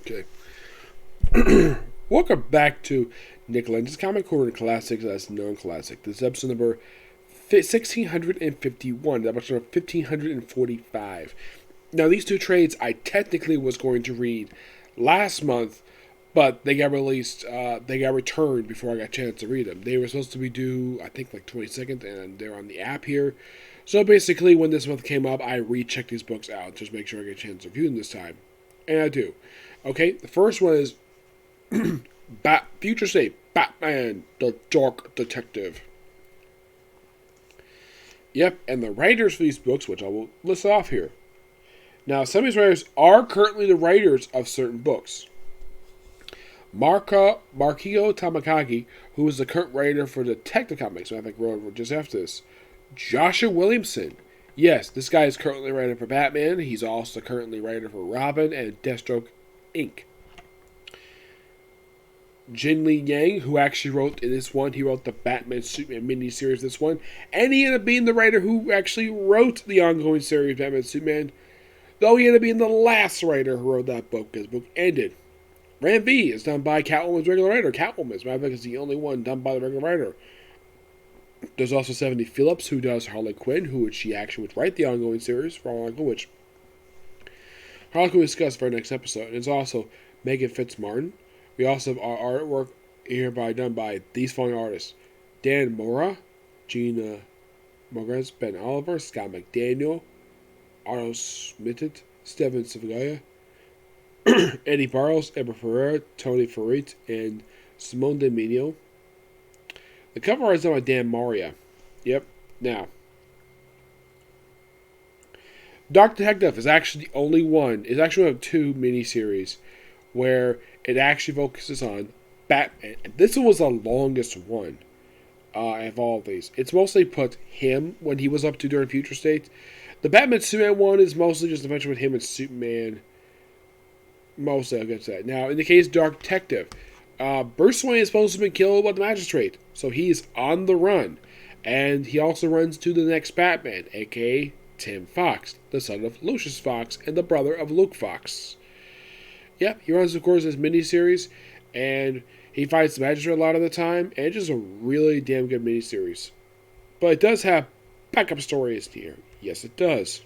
Okay. Welcome back to Nick Lenz's Comic Corner Classics as Non-Classic. This is episode number 1651, episode number 1545. Now, these two trades I technically was going to read last month, but they got released, they got returned before I got a chance to read them. They were supposed to be due, I think, like 22nd, and they're on the app here. So basically, when this month came up, I rechecked these books out, just make sure I get a chance to review them this time. And I do. Okay, the first one is Future State Batman, the Dark Detective. Yep, and the writers for these books, which I will list off here. Now, some of these writers are currently the writers of certain books. Marco Tamakagi, who is the current writer for Detective Comics, I think wrote just after this. Joshua Williamson. Yes, this guy is currently writer for Batman. He's also currently writer for Robin and Deathstroke Inc. Jin Lee Yang, who actually wrote in this one, he wrote the Batman Superman miniseries this one, and he ended up being the writer who actually wrote the ongoing series Batman Superman, though he ended up being the last writer who wrote that book, because the book ended. Ram V is done by Catwoman's regular writer. Catwoman, as a matter of fact, is the only one done by the regular writer. There's also 70 Phillips, who does Harley Quinn, she actually would write the ongoing series for Harley Quinn, which Harley Quinn will discuss for our next episode. And it's also Megan Fitzmartin. We also have our artwork here done by these following artists: Dan Mora, Gina Morgans, Ben Oliver, Scott McDaniel, Arnold Schmidt, Steven Savigaya, Eddie Barros, Emma Ferreira, Tony Ferrit, and Simone Dominio. The cover art is done by Dan Maria. Yep. Now, Dark Detective is actually the only one. It's actually one of two miniseries where it actually focuses on Batman. This one was the longest one of all of these. It's mostly put him when he was up to during Future State. The Batman Superman one is mostly just a bunch with him and Superman. Mostly, I'll get to that. Now, in the case of Dark Detective, Bruce Wayne is supposed to have been killed by the Magistrate, so he's on the run. And he also runs to the next Batman, aka Tim Fox, the son of Lucius Fox and the brother of Luke Fox. Yep, he runs, of course, this miniseries, and he fights the Magistrate a lot of the time, and it's just a really damn good miniseries. But it does have backup stories here. Yes, it does.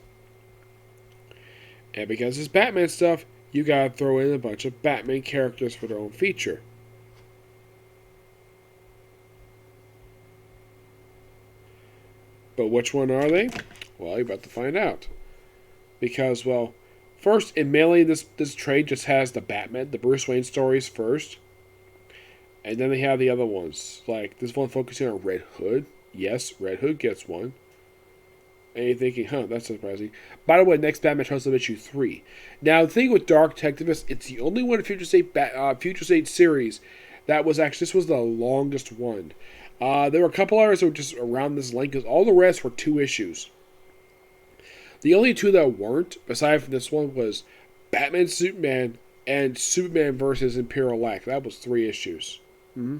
And because it's Batman stuff, you gotta throw in a bunch of Batman characters for their own feature. But which one are they? Well, you're about to find out. Because, well, first, in mainly this trade just has the Batman, the Bruce Wayne stories first. And then they have the other ones. Like, this one focusing on Red Hood. Yes, Red Hood gets one. And you're thinking, that's surprising. By the way, next Batman shows up issue 3. Now, the thing with Dark Detective is it's the only one in Future State series that was actually, this was the longest one. There were a couple others that were just around this length, because all the rest were 2 issues. The only 2 that weren't, aside from this one, was Batman Superman and Superman vs. Imperial Lack. That was 3 issues. Mm-hmm.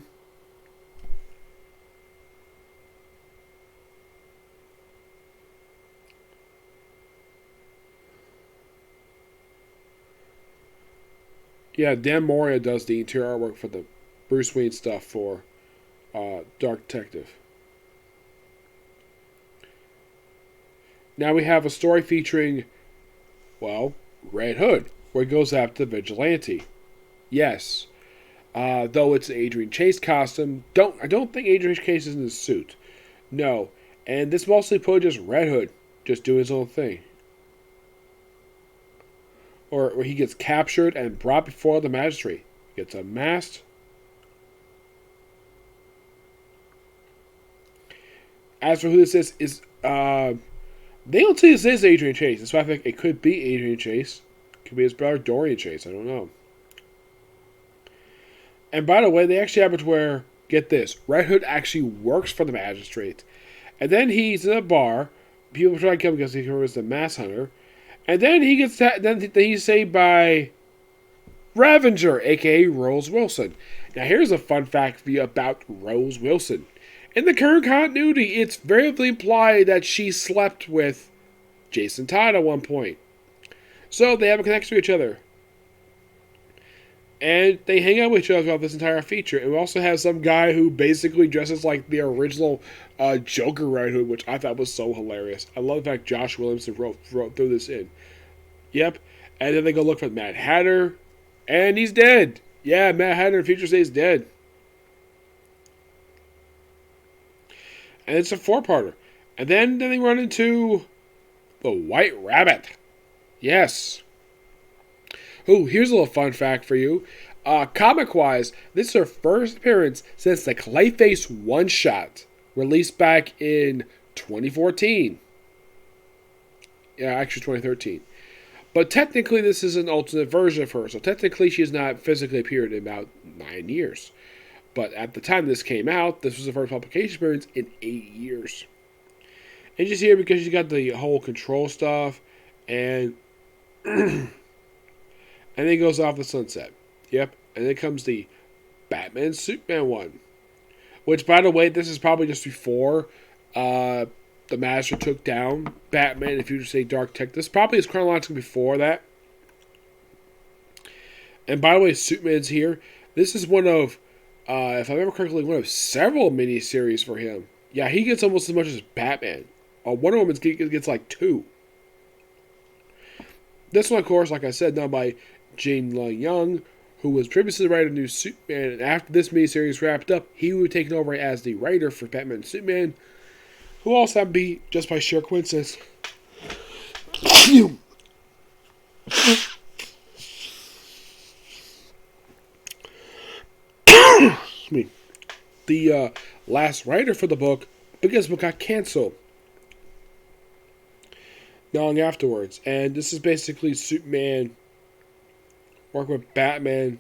Yeah, Dan Moria does the interior artwork for the Bruce Wayne stuff for Dark Detective. Now we have a story featuring, well, Red Hood, where he goes after the Vigilante. Yes. Though it's an Adrian Chase costume, I don't think Adrian Chase is in his suit. No. And this mostly put just Red Hood, just doing his own thing. Or where he gets captured and brought before the magistrate. Gets unmasked. As for who this is they don't say this is Adrian Chase. That's why I think it could be Adrian Chase. It could be his brother Dorian Chase. I don't know. And by the way, they actually have it where, get this, Red Hood actually works for the magistrate. And then he's in a bar. People try to kill him because he was the mass hunter. And then he gets then he's saved by Ravenger, aka Rose Wilson. Now here's a fun fact for you about Rose Wilson. In the current continuity, it's very implied that she slept with Jason Todd at one point. So they have a connection to each other. And they hang out with each other throughout this entire feature. And we also have some guy who basically dresses like the original Joker Red Hood, which I thought was so hilarious. I love the fact Josh Williamson wrote threw this in. Yep. And then they go look for Mad Hatter, and he's dead. Yeah, Mad Hatter in Future State is dead. And it's a four-parter. And then they run into the White Rabbit. Yes. Oh, here's a little fun fact for you. Comic-wise, this is her first appearance since the Clayface one-shot, released back in 2014. Yeah, actually 2013. But technically, this is an alternate version of her, so technically she's not physically appeared in about 9 years. But at the time this came out, this was the first publication appearance in 8 years. And she's here because she got the whole control stuff, and and then it goes off the sunset. Yep, and then comes the Batman Superman one. Which, by the way, this is probably just before the Master took down Batman and Future State Dark Tech. This probably is chronologically before that. And by the way, Superman's here. This is one of, if I remember correctly, one of several miniseries for him. Yeah, he gets almost as much as Batman. Wonder Woman gets like 2. This one, of course, like I said, done by Gene Lung Young, who was previously the writer of New Superman, and after this miniseries wrapped up, he would take over as the writer for Batman and Superman, who also happened to be, just by sheer coincidence, the last writer for the book, because the book got canceled long afterwards. And this is basically Superman working with Batman.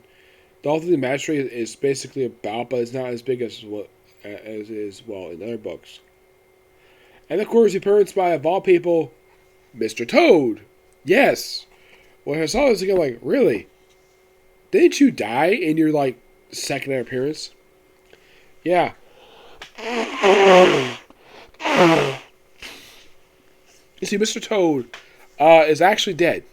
The whole thing the Magistrate is basically about, but it's not as big as is, well, in other books. And of course, the appearance by, of all people, Mr. Toad. Yes. When I saw this again, like, really? Didn't you die in your, like, second appearance? Yeah. You see, Mr. Toad is actually dead.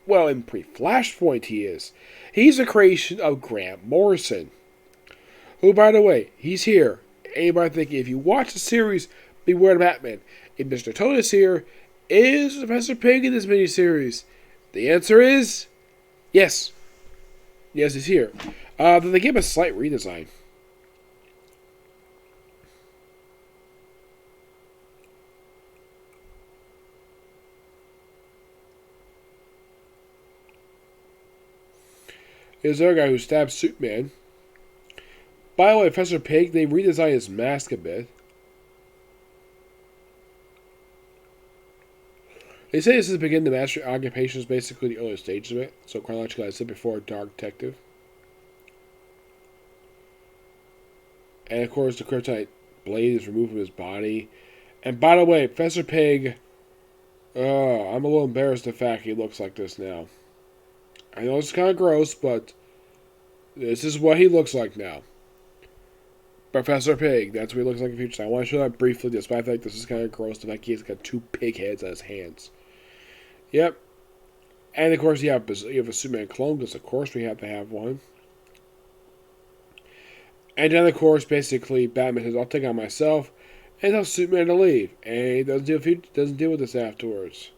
Well, in pre-Flashpoint he is. He's a creation of Grant Morrison. Who, by the way, he's here. Anybody thinking, if you watch the series, beware of Batman. If Mr. Toad is here, is Professor Pig in this miniseries? The answer is yes. Yes, he's here. Then they give him a slight redesign. Here's the other guy who stabbed Superman. By the way, Professor Pig, they redesigned his mask a bit. They say this is the beginning of the Master Occupation, is basically the early stage of it. So chronologically, I said before, Dark Detective. And of course, the kryptonite blade is removed from his body. And by the way, Professor Pig, I'm a little embarrassed at the fact he looks like this now. I know it's kind of gross, but this is what he looks like now. Professor Pig, that's what he looks like in the future. I want to show that briefly, despite the fact this is kind of gross, the fact he's got 2 pig heads on his hands. Yep. And of course, you have a Superman clone, because of course we have to have one. And then, of course, basically, Batman says, I'll take on myself, and tells Superman to leave. And he doesn't deal with this afterwards.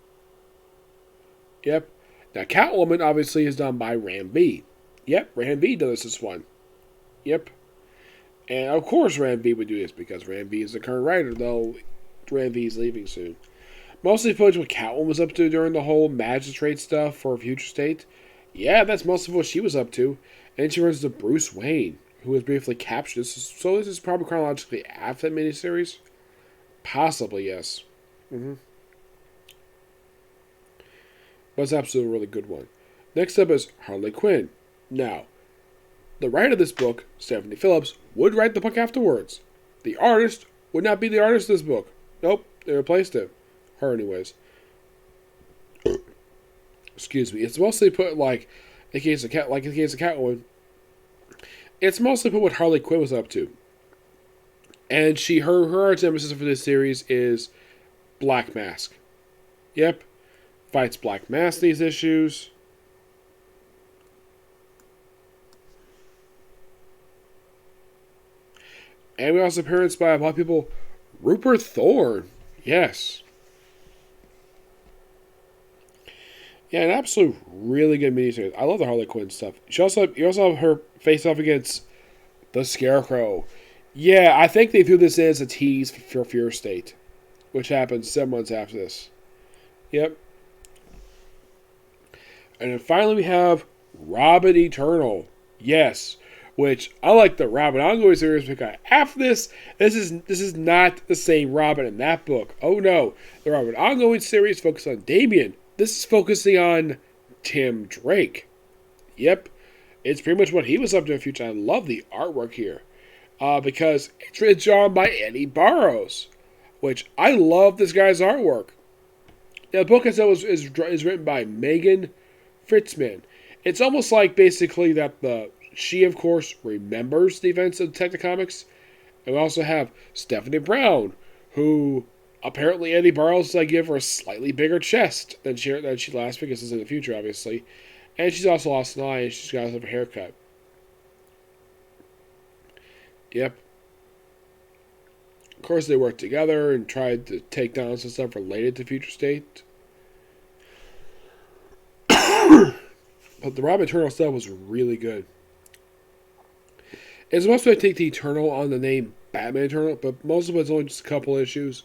Yep. Now, Catwoman, obviously, is done by Ram V. Yep, Ram V does this one. Yep. And, of course, Ram V would do this, because Ram V is the current writer, though Ram V is leaving soon. Mostly footage what Catwoman was up to during the whole magistrate stuff for Future State. Yeah, that's most of what she was up to. And she runs into Bruce Wayne, who was briefly captured. So this is probably chronologically after that miniseries? Possibly, yes. But it's absolutely a really good one. Next up is Harley Quinn. Now, the writer of this book, Stephanie Phillips, would write the book afterwards. The artist would not be the artist of this book. Nope, they replaced it. Her, anyways. Excuse me. It's mostly put like in case of Catwoman. It's mostly put what Harley Quinn was up to. And her arch nemesis for this series is Black Mask. Yep. Fights Black Mask these issues. And we also appearance by a lot of people. Rupert Thorne. Yes. Yeah, an absolute really good miniseries. I love the Harley Quinn stuff. You also have her face off against the Scarecrow. Yeah, I think they threw this in as a tease for Fear State, which happens 7 months after this. Yep. And then finally we have Robin Eternal. Yes. Which I like the Robin ongoing series because after this is not the same Robin in that book. Oh no. The Robin ongoing series focuses on Damian. This is focusing on Tim Drake. Yep. It's pretty much what he was up to in the future. I love the artwork here. Because it's drawn by Eddie Barrows. Which I love this guy's artwork. Now, the book itself is written by Megan Fritzman. It's almost like basically that she, of course, remembers the events of Detective Comics. And we also have Stephanie Brown, who apparently Eddie Barrows give her a slightly bigger chest than she last because this is in the future, obviously. And she's also lost an eye and she's got a haircut. Yep. Of course, they worked together and tried to take down some stuff related to Future State. But the Robin Eternal stuff was really good. It's supposed to take the Eternal on the name Batman Eternal, but most of it's only just a couple issues.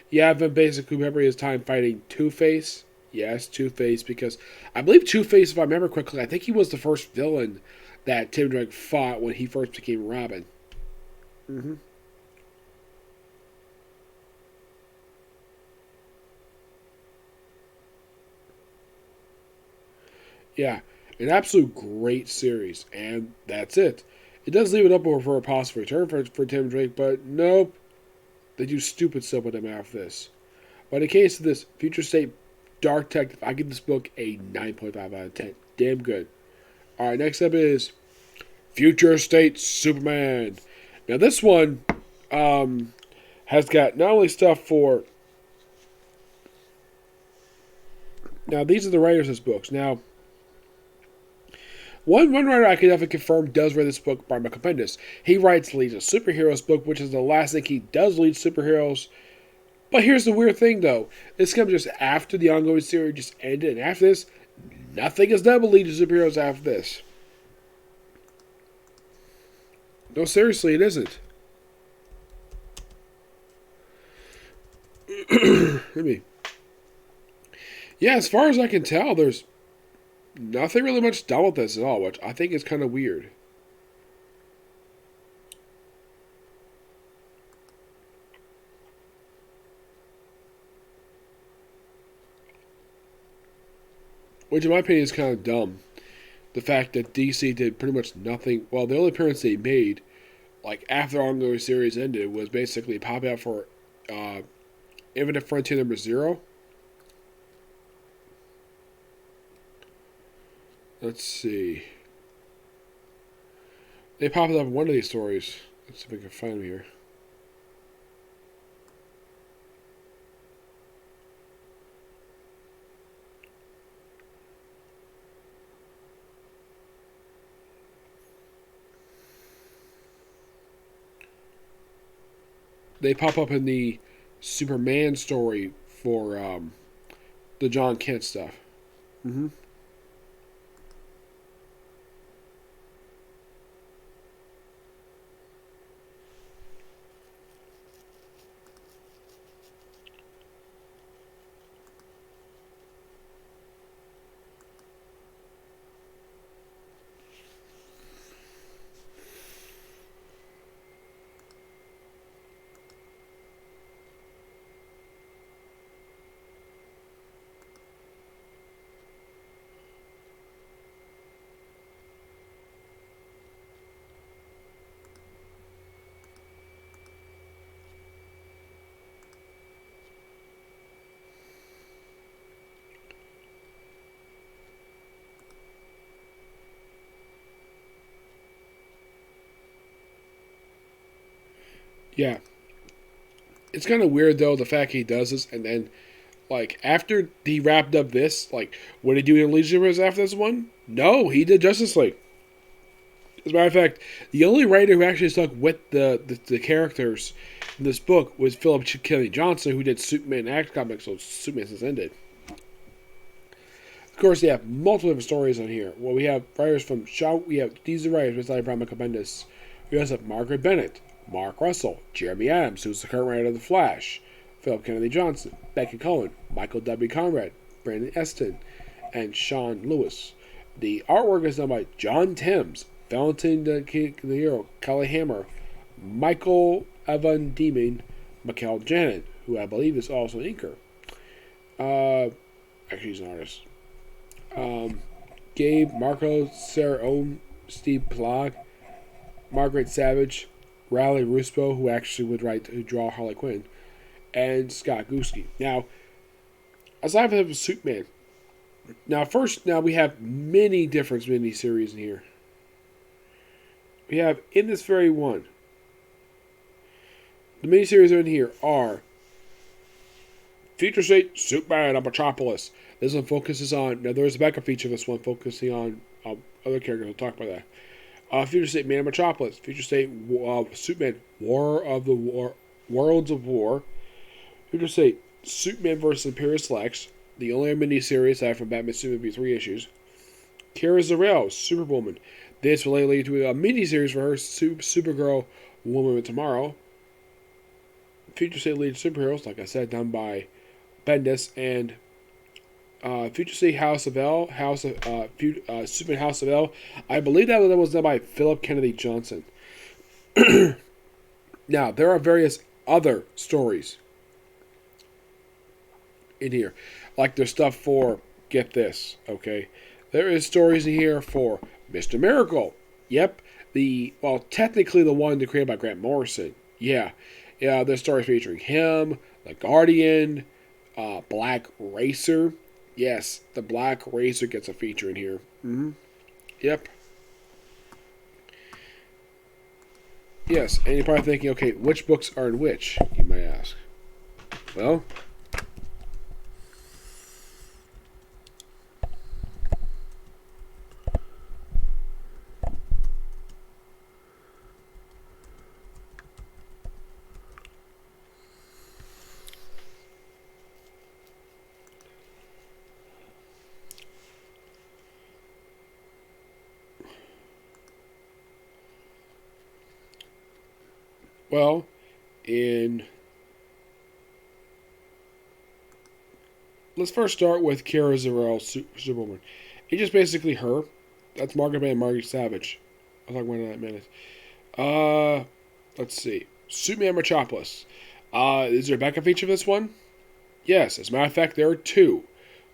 You have him basically remember his time fighting Two-Face. Yes, Two-Face, because I believe Two-Face, if I remember correctly, I think he was the first villain that Tim Drake fought when he first became Robin. Mm-hmm. Yeah, an absolute great series, and that's it. It does leave it up for a possible return for Tim Drake, but nope. They do stupid stuff with him after this. But in the case of this Future State Dark Detective, I give this book a 9.5 out of 10. Damn good. Alright, next up is Future State Superman. Now this one has got not only stuff for... Now these are the writers of this book. Now, one writer I can definitely confirm does write this book, by Michael Bendis. He writes Leads of Superheroes book, which is the last thing he does lead superheroes. But here's the weird thing, though. This comes just after the ongoing series just ended, and after this, nothing is done with Leads of Superheroes after this. No, seriously, it isn't. Yeah, as far as I can tell, there's nothing really much done with this at all, which I think is kind of weird. Which, in my opinion, is kind of dumb. The fact that DC did pretty much nothing. Well, the only appearance they made, after the ongoing series ended, was basically pop out for Infinite Frontier number 0. Let's see. They popped up in one of these stories. Let's see if we can find them here. They pop up in the Superman story for the John Kent stuff. Mm-hmm. Yeah. It's kind of weird, though, the fact he does this, and then, after he wrapped up this, what did he do in Legion of Heroes after this one? No, he did Justice League. As a matter of fact, the only writer who actually stuck with the characters in this book was Philip Kennedy Johnson, who did Superman Act comics, so Superman has ended. Of course, they have multiple different stories on here. Well, we have writers from these are writers besides Brian Michael Bendis. We also have Margaret Bennett, Mark Russell, Jeremy Adams, who's the current writer of The Flash, Philip Kennedy Johnson, Becky Cohen, Michael W. Conrad, Brandon Eston, and Sean Lewis. The artwork is done by John Timms, Valentin the Hero, Kelly Hammer, Michael Evan Demon, Michael Janet, who I believe is also an inker. Actually, he's an artist. Gabe, Marco, Sarah Ohm, Steve Plag, Margaret Savage, Riley Ruspo, who actually who draw Harley Quinn, and Scott Guski. Now, aside from Superman, now we have many different miniseries in here. We have in this very one, the miniseries in here are Future State Superman on Metropolis. This one focuses on, now there's a backup feature of this one focusing on other characters. We'll talk about that. Future State Man of Metropolis. Future State Superman War of the Worlds of War. Future State Superman vs. Imperious Lex. The only miniseries aside from Batman Superman be 3 issues. Kara Zor-El, Superwoman. This will lead to a miniseries for her, Supergirl, Woman of Tomorrow. Future State Lead Superheroes, like I said, done by Bendis, and Future State House of L, Superman House of L. I believe that was done by Philip Kennedy Johnson. Now, there are various other stories in here. Like there's stuff for, get this, okay? There is stories in here for Mr. Miracle. Yep. Technically the one created by Grant Morrison. Yeah. Yeah, there's stories featuring him, the Guardian, Black Racer. Yes, the Black Racer gets a feature in here. Mm-hmm. Yep. Yes, and you're probably thinking, okay, which books are in which, you might ask. Well, let's first start with Kara Zor-El, Superwoman. It's just basically her. That's Margaret and Margaret Savage. I'll talk about that in a minute. Let's see. Superman Metropolis. Is there a backup feature for this one? Yes. As a matter of fact, there are 2.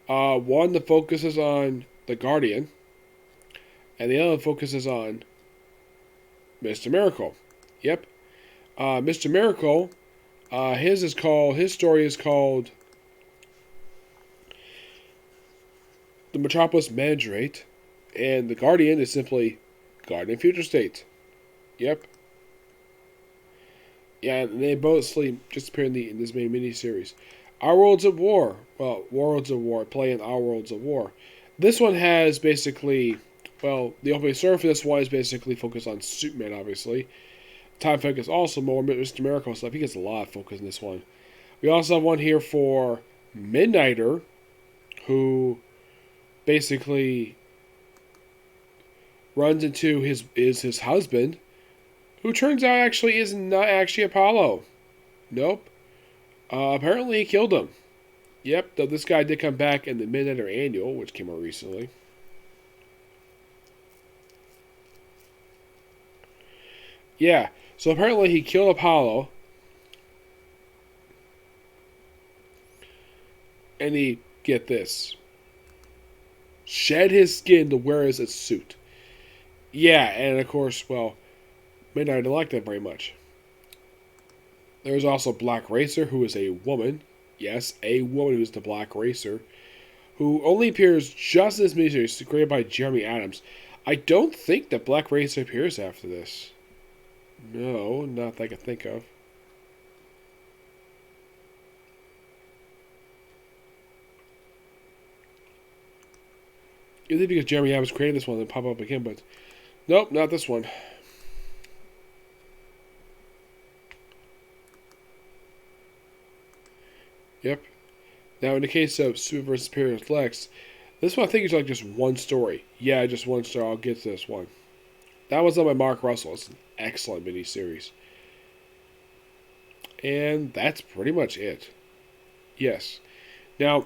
One that focuses on the Guardian, and the other focuses on Mr. Miracle. Yep. Mr. Miracle, his story is called The Metropolis Magistrate, and the Guardian is simply Guardian Future State. Yep. Yeah, and they both just appear in this main miniseries. Our Worlds of War. Well, Worlds of War, play in Our Worlds of War. This one has basically, the opening story for this one is basically focused on Superman, obviously. Time focus also more Mr. Miracle stuff. He gets a lot of focus in this one. We also have one here for Midnighter, who basically runs into his husband, who turns out actually is not actually Apollo. Nope. Apparently he killed him. Yep, though this guy did come back in the Midnighter Annual, which came out recently. Yeah, so apparently he killed Apollo. And he, get this, shed his skin to wear as a suit. Yeah, and of course, Midnight didn't like that very much. There's also Black Racer, who is a woman. Yes, a woman who's the Black Racer, who only appears just in this miniseries, created by Jeremy Adams. I don't think that Black Racer appears after this. No, not that I can think of. Either because Jeremy Adams created this one and pop up again, but Nope, not this one. Yep. Now, in the case of Superman vs. Superior's Lex, this one I think is like just one story. Yeah, just one story. I'll get to this one. That was done by Mark Russell. It's an excellent miniseries. And that's pretty much it. Yes. Now,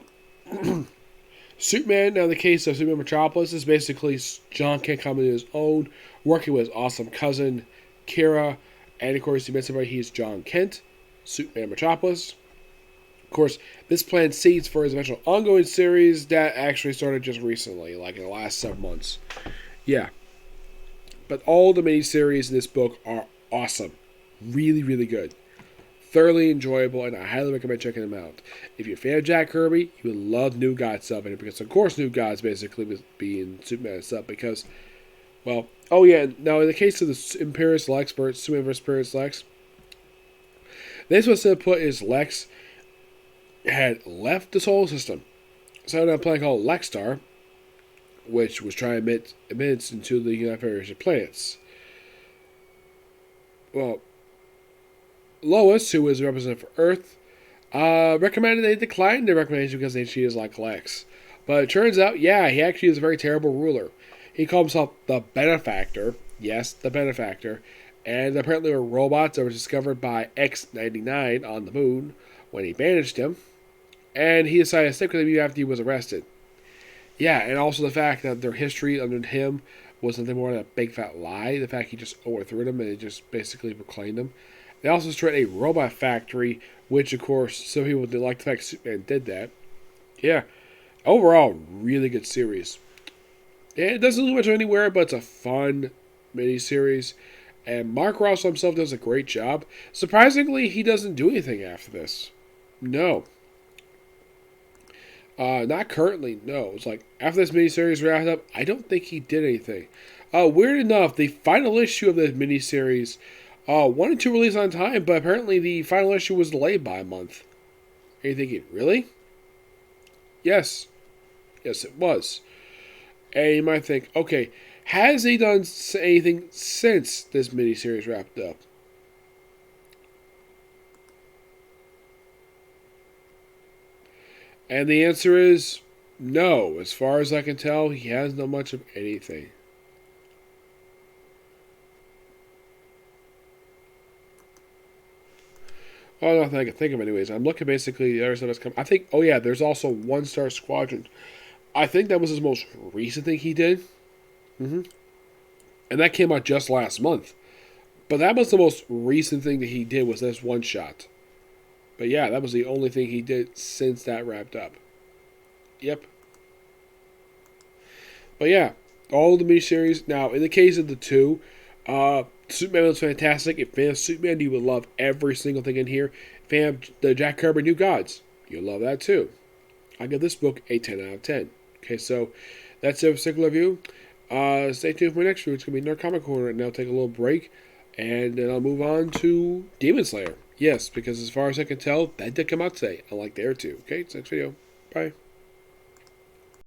Superman, now in the case of Superman Metropolis, is basically John Kent coming to his own, working with his awesome cousin, Kira, and of course, he mentioned right, he's John Kent, Superman Metropolis. Of course, this plans seeds for his eventual ongoing series that actually started just recently, like in the last 7 months. Yeah. But all the miniseries in this book are awesome. Really, really good. Thoroughly enjoyable, and I highly recommend checking them out. If you're a fan of Jack Kirby, you would love New Gods stuff in it, because of course New Gods basically was being Superman stuff, because, well, oh yeah, now in the case of the Imperious Lex, Superman vs. Imperious Lex, this was to put is Lex had left the solar system, so a planet called Lexstar, which was trying to emit into the United Federation of Planets. Well, Lois, who was a representative for Earth, recommended they decline their recommendation because they she is like Lex. But it turns out, yeah, he actually is a very terrible ruler. He called himself the Benefactor. Yes, the Benefactor. And apparently were robots that were discovered by X-99 on the moon when he banished him. And he decided to stick with him even after he was arrested. Yeah, and also the fact that their history under him was nothing more than a big fat lie. The fact he just overthrew them and he just basically proclaimed them. They also started a robot factory, which, of course, some people didn't like the fact Superman did that. Yeah. Overall, really good series. And it doesn't look much anywhere, but it's a fun miniseries. And Mark Russell himself does a great job. Surprisingly, he doesn't do anything after this. No. Not currently, no. It's like, after this miniseries wrapped up, I don't think he did anything. Weird enough, the final issue of this miniseries wanted to release on time, but apparently the final issue was delayed by a month. Are you thinking, really? Yes. Yes, it was. And you might think, okay, has he done anything since this miniseries wrapped up? And the answer is no. As far as I can tell, he hasn't done much of anything. Well, nothing I can think of anyways. I'm looking basically the other stuff that's come. I think, oh yeah, there's also One Star Squadron. I think that was his most recent thing he did. Mm-hmm. And that came out just last month. But that was the most recent thing that he did was this one shot. But yeah, that was the only thing he did since that wrapped up. Yep. But yeah, all the miniseries. Now, in the case of the two, Superman was fantastic. If fan of Superman, you would love every single thing in here. Fan of the Jack Kirby New Gods, you'll love that too. I give this book a 10 out of 10. Okay, so that's it for single review. Stay tuned for my next review. It's going to be Nerd Comic Corner, and I'll take a little break, and then I'll move on to Demon Slayer. Yes, because as far as I can tell, that did come out today. I like there too. Okay, next video. Bye.